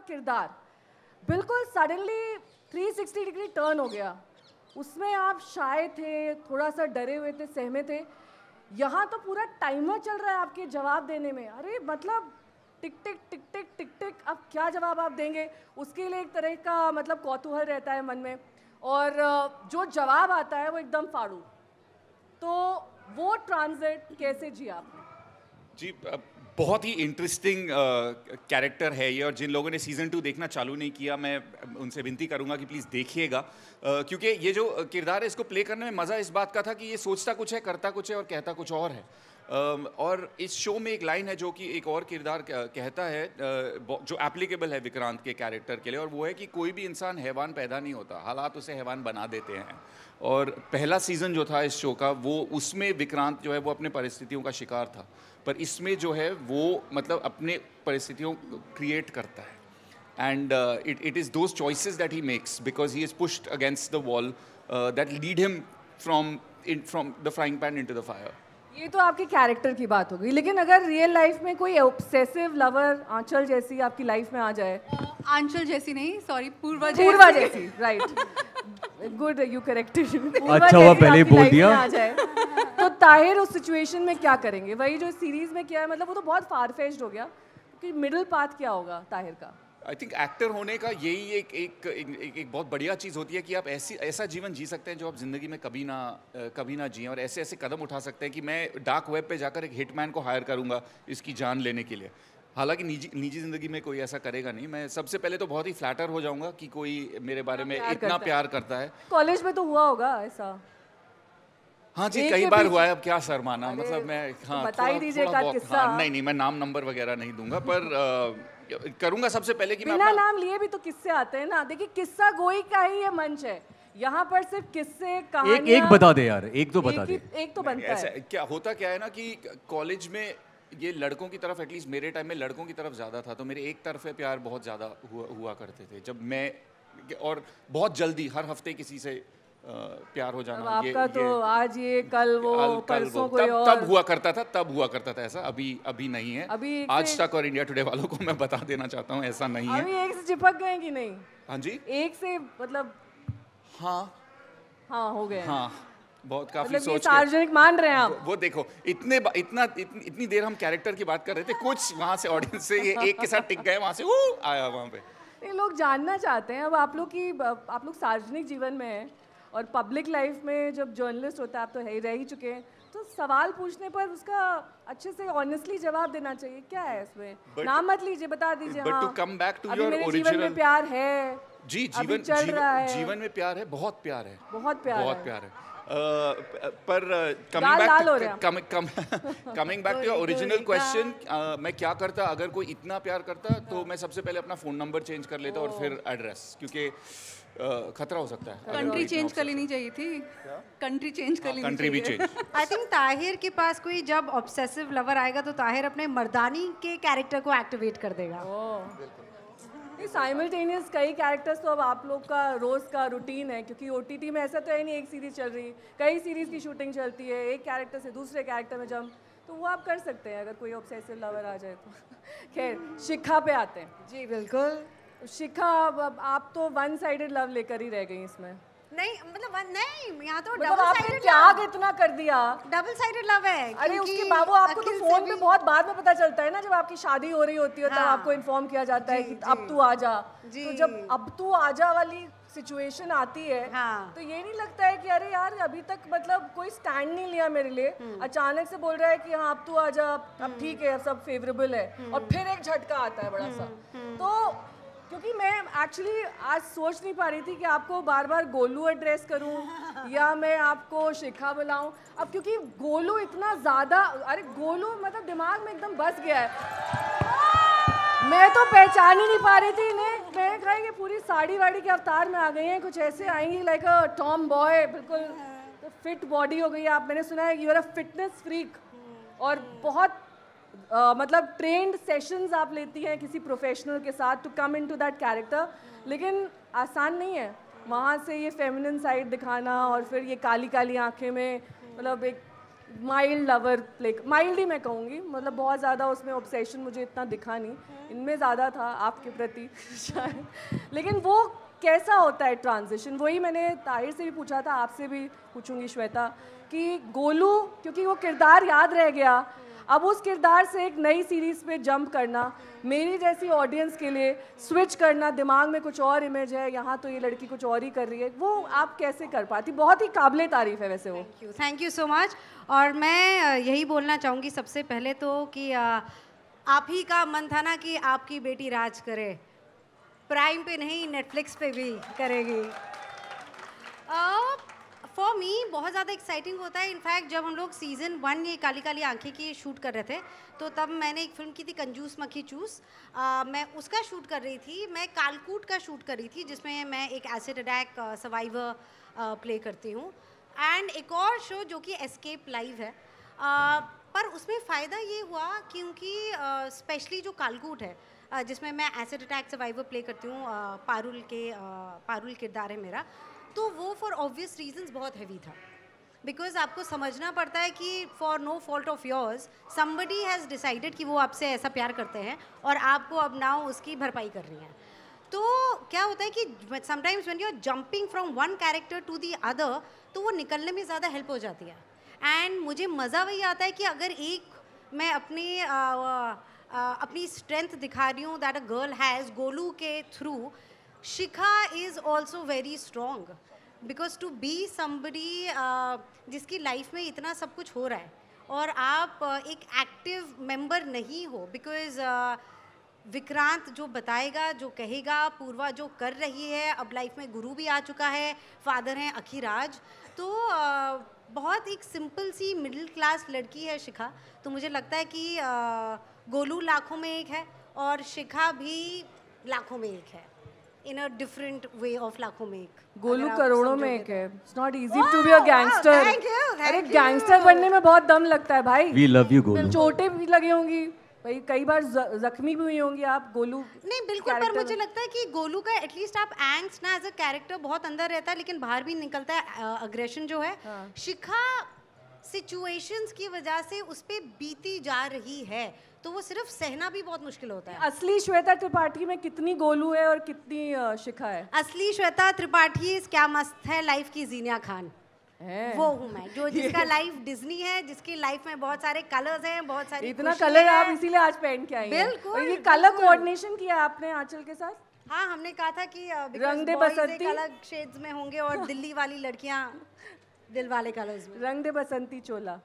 किरदार बिल्कुल suddenly 360 degree turn हो गया। उसमें आप शाय थे, थोड़ा सा डरे हुए थे, सहमे थे। यहाँ तो पूरा टाइमर चल रहा है आपके जवाब देने में। अरे मतलब टिक टिक टिक टिक टिक टिक, अब क्या जवाब आप देंगे, उसके लिए एक तरह का मतलब कौतूहल रहता है मन में। और जो जवाब आता है वो एकदम फाड़ू। तो वो ट्रांजिट कैसे जिया आपने? जी, बहुत ही इंटरेस्टिंग कैरेक्टर है ये, और जिन लोगों ने सीज़न 2 देखना चालू नहीं किया, मैं उनसे विनती करूंगा कि प्लीज़ देखिएगा, क्योंकि ये जो किरदार है इसको प्ले करने में मज़ा इस बात का था कि ये सोचता कुछ है, करता कुछ है और कहता कुछ और है। और इस शो में एक लाइन है जो कि एक और किरदार कहता है, जो एप्लीकेबल है विक्रांत के कैरेक्टर के लिए, और वो है कि कोई भी इंसान हैवान पैदा नहीं होता, हालात उसे हैवान बना देते हैं। और पहला सीज़न जो था इस शो का, वो उसमें विक्रांत जो है वो अपने परिस्थितियों का शिकार था, पर इसमें जो है वो मतलब अपने परिस्थितियों क्रिएट करता है। And it is those choices that he makes because he is pushed against the wall that lead him from the frying pan into the fire. ये तो आपके कैरेक्टर की बात हो गई, लेकिन अगर रियल लाइफ में कोई ऑब्सेसिव लवर आंचल जैसी आपकी लाइफ में आ जाए। आंचल जैसी नहीं, सॉरी, पूर्वा जैसी, राइट, गुड, यू करेक्टेड। अच्छा हुआ पहले ही बोल दिया। आ जाए तो ताहिर उस सिचुएशन में क्या करेंगे? वही जो सीरीज में किया है, मतलब वो तो बहुत फारफेच्ड हो गया कि मिडिल पाथ क्या होगा ताहिर का? आई थिंक एक्टर होने का यही एक बहुत बढ़िया चीज़ होती है कि आप ऐसा जीवन जी सकते हैं जो आप ज़िंदगी में कभी ना जिए, और ऐसे ऐसे कदम उठा सकते हैं कि मैं डार्क वेब पे जाकर एक हिटमैन को हायर करूंगा इसकी जान लेने के लिए। हालांकि निजी ज़िंदगी में कोई ऐसा करेगा नहीं। मैं सबसे पहले तो बहुत ही फ्लैटर हो जाऊंगा कि कोई मेरे बारे में इतना प्यार करता है। कॉलेज में तो हुआ होगा ऐसा? हाँ जी, कई बार हुआ है, अब क्या शर्माना, मतलब मैं, हाँ, तो बता ही दीजिए का किस्सा। हाँ, नहीं, मैं नाम नंबर वगैरह नहीं दूंगा, पर करूंगा सबसे पहले कि बिना नाम लिए भी तो किस्से आते हैं ना। देखिए, किस्सा गोई का ही ये मंच है, यहाँ पर सिर्फ किस्से, कहानियां। एक बता दे यार, एक तो बता दे। एक तो बनता है। क्या है ना कि कॉलेज में ये लड़कों की तरफ, एटलीस्ट मेरे टाइम में लड़कों की तरफ ज़्यादा था, तो मेरे एक तरफे प्यार बहुत ज़्यादा हुआ करते थे जब मैं, और बहुत जल्दी हर हफ्ते किसी से प्यार हो जाना। आपका तो आज ये कल वो परसों कोई और। तब हुआ करता था ऐसा, अभी नहीं है। अभी आज तक और इंडिया टुडे वालों को मैं बता देना चाहता हूँ, ऐसा नहीं है। अभी एक से चिपक गए कि नहीं? हाँ जी, एक से मतलब हाँ हो गए। हाँ, बहुत काफी मतलब सार्वजनिक मान रहे हैं आप? वो देखो, इतनी देर हम कैरेक्टर की बात कर रहे थे, कुछ वहां से ऑडियंस से ये एक के साथ टिक गए, वहां से आया वहां पे। ये लोग जानना चाहते हैं। अब आप लोग सार्वजनिक जीवन में हैं और पब्लिक लाइफ में जब जर्नलिस्ट होता है, आप तो रह ही चुके हैं, तो सवाल पूछने पर उसका अच्छे से ऑनेस्टली जवाब देना चाहिए। क्या है इसमें? नाम मत लीजिए, बता दीजिए। हाँ, to come back to अभी your मेरे original... जीवन में प्यार है जी, जीवन में प्यार है, बहुत प्यार है, बहुत प्यार है। पर coming back to your original question, मैं क्या करता अगर कोई इतना प्यार करता? तो मैं सबसे पहले अपना फ़ोन नंबर चेंज कर लेता और फिर एड्रेस, क्योंकि खतरा हो सकता है। कंट्री चेंज कर लेनी चाहिए थी। कंट्री चेंज कर लेनी चाहिए। कंट्री भी चेंज। आई थिंक ताहिर के पास कोई जब ऑब्सेसिव लवर आएगा तो ताहिर अपने मर्दानी के कैरेक्टर को एक्टिवेट कर देगा। साइमल्टेनियस कई कैरेक्टर्स तो अब आप लोग का रोज़ का रूटीन है, क्योंकि ओटीटी में ऐसा तो है नहीं एक सीरीज चल रही, कई सीरीज़ की शूटिंग चलती है, एक कैरेक्टर से दूसरे कैरेक्टर में जंप, तो वो आप कर सकते हैं अगर कोई ऑब्सेसिव लवर आ जाए तो। खैर, शिखा पे आते हैं। जी बिल्कुल। शिखा, अब आप तो वन साइडेड लव लेकर ही रह गई इसमें। नहीं, मतलब नहीं, यहाँ तो मतलब डबल आपने साइडेड त्याग इतना कर दिया। डबल साइडेड लव है। अरे उसके बाद आपको तो फोन पे बहुत बाद में पता चलता है ना, जब आपकी शादी हो रही होती है तब आपको इन्फॉर्म किया जाता है कि अब तू आ जा। तो जब अब तू आ जा वाली सिचुएशन आती है, तो ये नहीं लगता है कि अरे यार अभी तक मतलब कोई स्टैंड नहीं लिया मेरे लिए, अचानक से बोल रहा है कि हाँ अब तू आ जा, अब ठीक है, सब फेवरेबल है, और फिर एक झटका आता है बड़ा सा। तो क्योंकि मैं एक्चुअली आज सोच नहीं पा रही थी कि आपको बार बार गोलू एड्रेस करूं या मैं आपको शिखा बुलाऊं, अब क्योंकि गोलू इतना ज़्यादा, अरे गोलू मतलब दिमाग में एकदम बस गया है। मैं तो पहचान ही नहीं पा रही थी इन्हें। मैं कहा कि पूरी साड़ी वाड़ी के अवतार में आ गई हैं, कुछ ऐसे आएंगी लाइक अ टॉम बॉय, बिल्कुल फिट बॉडी हो गई है। आप, मैंने सुना है you are a fitness freak, और बहुत मतलब ट्रेंड सेशंस आप लेती हैं किसी प्रोफेशनल के साथ to come into that character, लेकिन आसान नहीं है वहाँ से ये फेमिनिन साइड दिखाना और फिर ये काली काली आंखें में मतलब एक माइल्ड लवर प्ले, माइल्ड ही मैं कहूँगी, मतलब बहुत ज़्यादा उसमें ऑब्सेशन मुझे इतना दिखा नहीं, इनमें ज़्यादा था आपके प्रति शायद। लेकिन वो कैसा होता है ट्रांजिशन, वही मैंने ताहिर से भी पूछा था, आपसे भी पूछूंगी श्वेता, कि गोलू क्योंकि वो किरदार याद रह गया, अब उस किरदार से एक नई सीरीज़ पे जंप करना, मेरी जैसी ऑडियंस के लिए स्विच करना, दिमाग में कुछ और इमेज है, यहाँ तो ये लड़की कुछ और ही कर रही है, वो आप कैसे कर पाती? बहुत ही काबिले तारीफ है वैसे वो। Thank you so much. और मैं यही बोलना चाहूँगी सबसे पहले तो कि आप ही का मन था ना कि आपकी बेटी राज करे, प्राइम पे नहीं नेटफ्लिक्स पे भी करेगी। फॉर मी बहुत ज़्यादा एक्साइटिंग होता है। इनफैक्ट जब हम लोग सीज़न 1 ये काली काली आंखें की शूट कर रहे थे, तो तब मैंने एक फ़िल्म की थी कंजूस मक्खी चूस, मैं उसका शूट कर रही थी। मैं कालकूट का शूट कर रही थी जिसमें मैं एक एसिड अटैक सर्वाइवर प्ले करती हूँ, एंड एक और शो जो कि एस्केप लाइव है। पर उसमें फ़ायदा ये हुआ क्योंकि स्पेशली जो कालकूट है जिसमें मैं एसिड अटैक सर्वाइवर प्ले करती हूँ, पारुल किरदार है मेरा, तो वो फॉर ऑब्वियस रीजंस बहुत हैवी था, बिकॉज आपको समझना पड़ता है कि for no fault of yours somebody has decided कि वो आपसे ऐसा प्यार करते हैं और आपको अब नाउ उसकी भरपाई कर रही हैं। तो क्या होता है कि sometimes when you are jumping from one character to the other, तो वो निकलने में ज़्यादा हेल्प हो जाती है। एंड मुझे मज़ा वही आता है कि अगर एक मैं अपनी स्ट्रेंथ दिखा रही हूँ that a girl has, Golu के through Shikha is also very strong, because to be somebody जिसकी लाइफ में इतना सब कुछ हो रहा है और आप एक एक्टिव मेंबर नहीं हो, बिकॉज विक्रांत जो बताएगा, जो कहेगा, पूर्वा जो कर रही है, अब लाइफ में गुरु भी आ चुका है, फादर हैं अखीराज, तो बहुत एक सिंपल सी मिडिल क्लास लड़की है शिखा। तो मुझे लगता है कि गोलू लाखों में एक है और शिखा भी लाखों में एक है, in a different way of लाखों में एक। गोलू करोड़ों में एक है। It's not easy to be a gangster। अरे गैंगस्टर बनने में बहुत दम लगता है भाई। We love you Golu. चोटें भी लगी होंगी भाई, कई बार जख्मी भी हुई होंगी आप गोलू। नहीं बिल्कुल, पर मुझे लगता है कि गोलू का एटलीस्ट आप एंग्स्ट ना एज अ कैरेक्टर बहुत अंदर रहता है, लेकिन बाहर भी निकलता है अग्रेशन जो है। शिखा सिचुएशंस की वजह से उस पे बीती जा रही है, तो वो सिर्फ सहना भी बहुत मुश्किल होता है। असली श्वेता त्रिपाठी में कितनी गोलू है और कितनी शिखा है? असली श्वेता त्रिपाठी क्या मस्त है लाइफ की जीनिया खान, वो हूँ मैं, जो जिसका लाइफ डिज्नी है, जिसकी लाइफ में बहुत सारे कलर्स हैं, बहुत सारी इतना कलर आप इसीलिए आज पहन के आई हैं। बिल्कुल। और ये कलर कोऑर्डिनेशन किया आपने आंचल के साथ? हाँ, हमने कहा था कि रंग दे बसंती अलग शेड्स में होंगे और दिल्ली वाली लड़कियाँ दिल वाले कलर्स में। रंग दे बसंती चोला।